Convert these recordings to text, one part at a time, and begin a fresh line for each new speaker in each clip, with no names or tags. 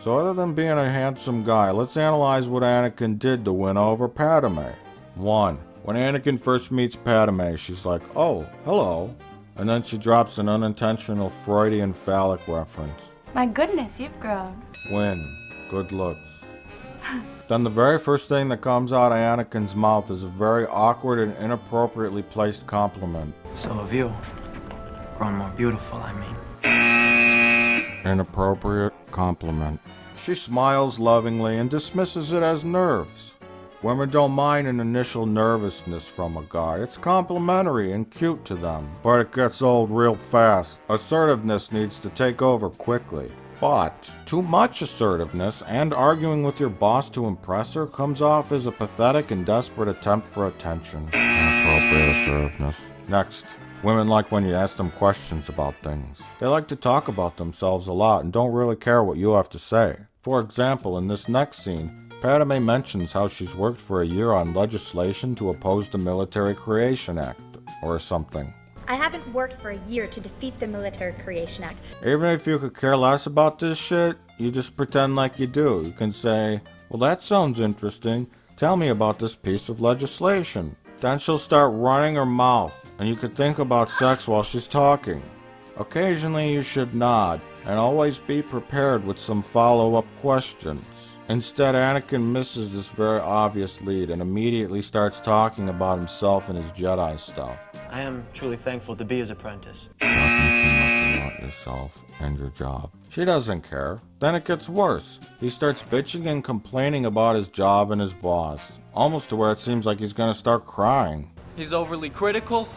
So other than being a handsome guy, let's analyze what Anakin did to win over Padme. 1. When Anakin first meets Padme, she's like, "Oh, hello." And then she drops an unintentional Freudian phallic reference.
My goodness, you've grown.
Win. Good looks. Then the very first thing that comes out of Anakin's mouth is a very awkward and inappropriately placed compliment.
So have you. Grown more beautiful, I mean.
Inappropriate compliment. She smiles lovingly and dismisses it as nerves. Women don't mind an initial nervousness from a guy. It's complimentary and cute to them. But it gets old real fast. Assertiveness needs to take over quickly. But too much assertiveness and arguing with your boss to impress her comes off as a pathetic and desperate attempt for attention. Inappropriate assertiveness. Next. Women like when you ask them questions about things. They like to talk about themselves a lot and don't really care what you have to say. For example, in this next scene, Padme mentions how she's worked for a year on legislation to oppose the Military Creation Act, or something.
I haven't worked for a year to defeat the Military Creation Act.
Even if you could care less about this shit, you just pretend like you do. You can say, "Well, that sounds interesting. Tell me about this piece of legislation." Then she'll start running her mouth, and you could think about sex while she's talking. Occasionally you should nod, and always be prepared with some follow-up questions. Instead, Anakin misses this very obvious lead and immediately starts talking about himself and his Jedi stuff.
I am truly thankful to be his apprentice.
Talking too much about yourself and your job. She doesn't care. Then it gets worse. He starts bitching and complaining about his job and his boss, almost to where it seems like he's gonna start crying.
He's overly critical.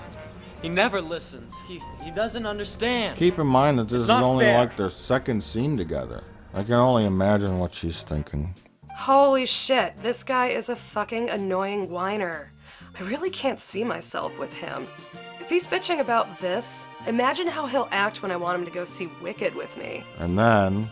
He never listens. He doesn't understand.
Keep in mind that this is
not
only
fair.
like their second scene together. I can only imagine what she's thinking.
Holy shit, this guy is a fucking annoying whiner. I really can't see myself with him. If he's bitching about this, imagine how he'll act when I want him to go see Wicked with me.
And then...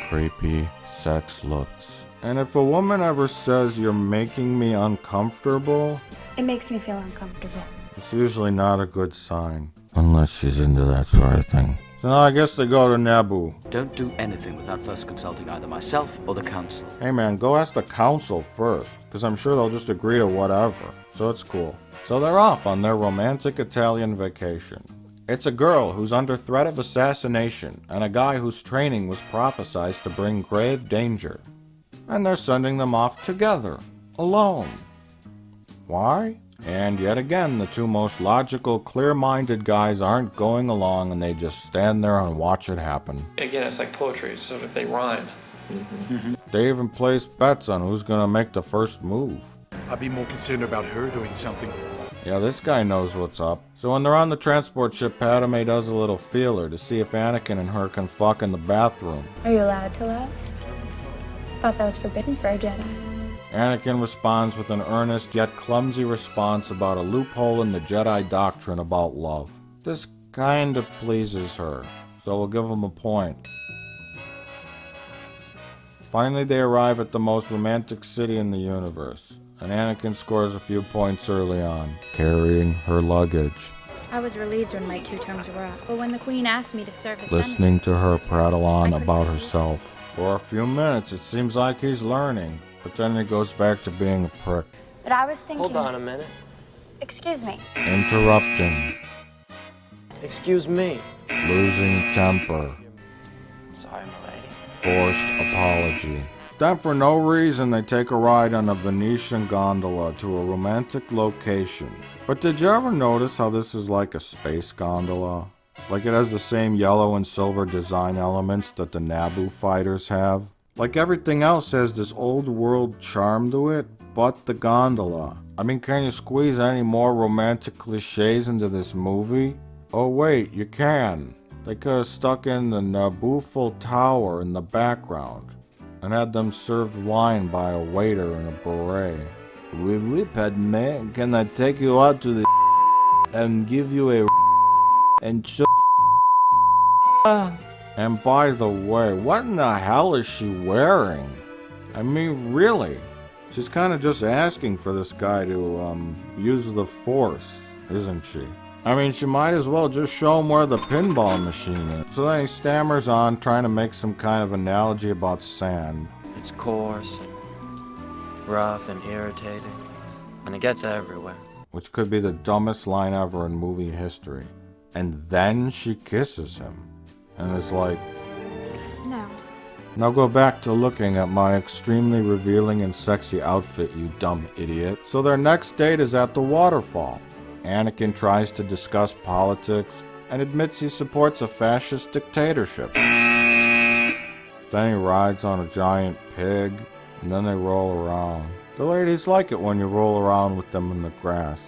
creepy sex looks. And if a woman ever says you're making me uncomfortable,
It makes me feel uncomfortable.
it's usually not a good sign. Unless she's into that sort of thing. So now I guess they go to Naboo.
Don't do anything without first consulting either myself or the council.
Hey man, go ask the council first, because I'm sure they'll just agree to whatever. So it's cool. So they're off on their romantic Italian vacation. It's a girl who's under threat of assassination, and a guy whose training was prophesized to bring grave danger. And they're sending them off together, alone. Why? And yet again, the two most logical, clear-minded guys aren't going along and they just stand there and watch it happen.
Again, it's like poetry, so if they rhyme.
They even place bets on who's gonna make the first move.
I'd be more concerned about her doing something.
Yeah, this guy knows what's up. So when they're on the transport ship, Padme does a little feeler to see if Anakin and her can fuck in the bathroom.
Are you allowed to laugh? Thought that was forbidden for a Jedi.
Anakin responds with an earnest yet clumsy response about a loophole in the Jedi doctrine about love. This kind of pleases her, so we'll give him a point. Finally, they arrive at the most romantic city in the universe, and Anakin scores a few points early on, carrying her luggage.
I was relieved when my 2 terms were up, but when the Queen asked me to serve as
Listening to her prattle on about herself. For a few minutes, it seems like he's learning, but then he goes back to being a prick.
But I was thinking...
Hold on a minute.
Excuse me.
Interrupting,
Excuse me.
losing temper,
Sorry, milady.
forced apology. Then for no reason they take a ride on a Venetian gondola to a romantic location. But did you ever notice how this is like a space gondola? Like it has the same yellow and silver design elements that the Naboo fighters have? Like everything else has this old world charm to it, but the gondola. I mean, can you squeeze any more romantic cliches into this movie? Oh wait, you can. They could have stuck in the Naboo Tower in the background and had them served wine by a waiter in a beret. Oui, Padme, can I take you out to the and give you a and and by the way, what in the hell is she wearing? I mean, really? She's kind of just asking for this guy to use the Force, isn't she? I mean, she might as well just show him where the pinball machine is. So then he stammers on, trying to make some kind of analogy about sand.
It's coarse and rough and irritating, and it gets everywhere.
Which could be the dumbest line ever in movie history. And then she kisses him. And is like,
No.
now go back to looking at my extremely revealing and sexy outfit, you dumb idiot. So their next date is at the waterfall. Anakin tries to discuss politics and admits he supports a fascist dictatorship. Then he rides on a giant pig, and then they roll around. The ladies like it when you roll around with them in the grass,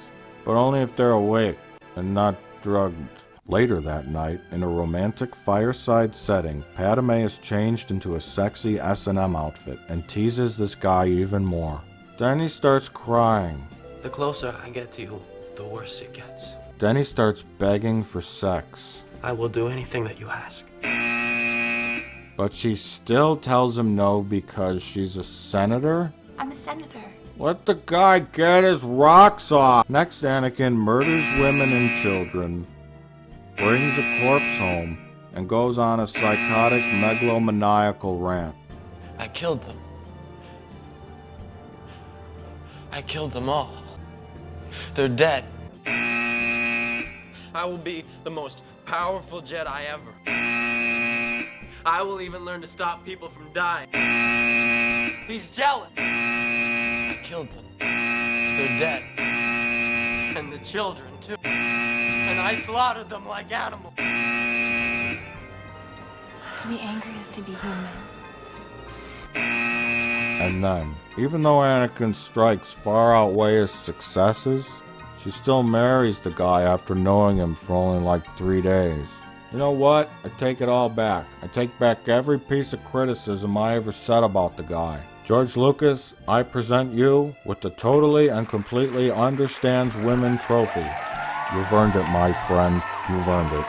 but only if they're awake and not drugged. Later that night, in a romantic fireside setting, Padme is changed into a sexy S&M outfit and teases this guy even more. Then he starts crying.
The closer I get to you, the worse it gets.
Then he starts begging for sex.
I will do anything that you ask.
But she still tells him no because she's a senator?
I'm a senator.
Let the guy get his rocks off! Next, Anakin murders women and children, brings a corpse home, and goes on a psychotic, megalomaniacal rant.
I killed them. I killed them all. They're dead. I will be the most powerful Jedi ever. I will even learn to stop people from dying. He's jealous. I killed them. They're dead. And the children, too. And I slaughtered them like animals.
To be angry is to be human.
And then, even though Anakin's strikes far outweigh his successes, she still marries the guy after knowing him for only like 3 days. You know what? I take it all back. I take back every piece of criticism I ever said about the guy. George Lucas, I present you with the totally and completely understands women trophy. You've earned it, my friend. You've earned it.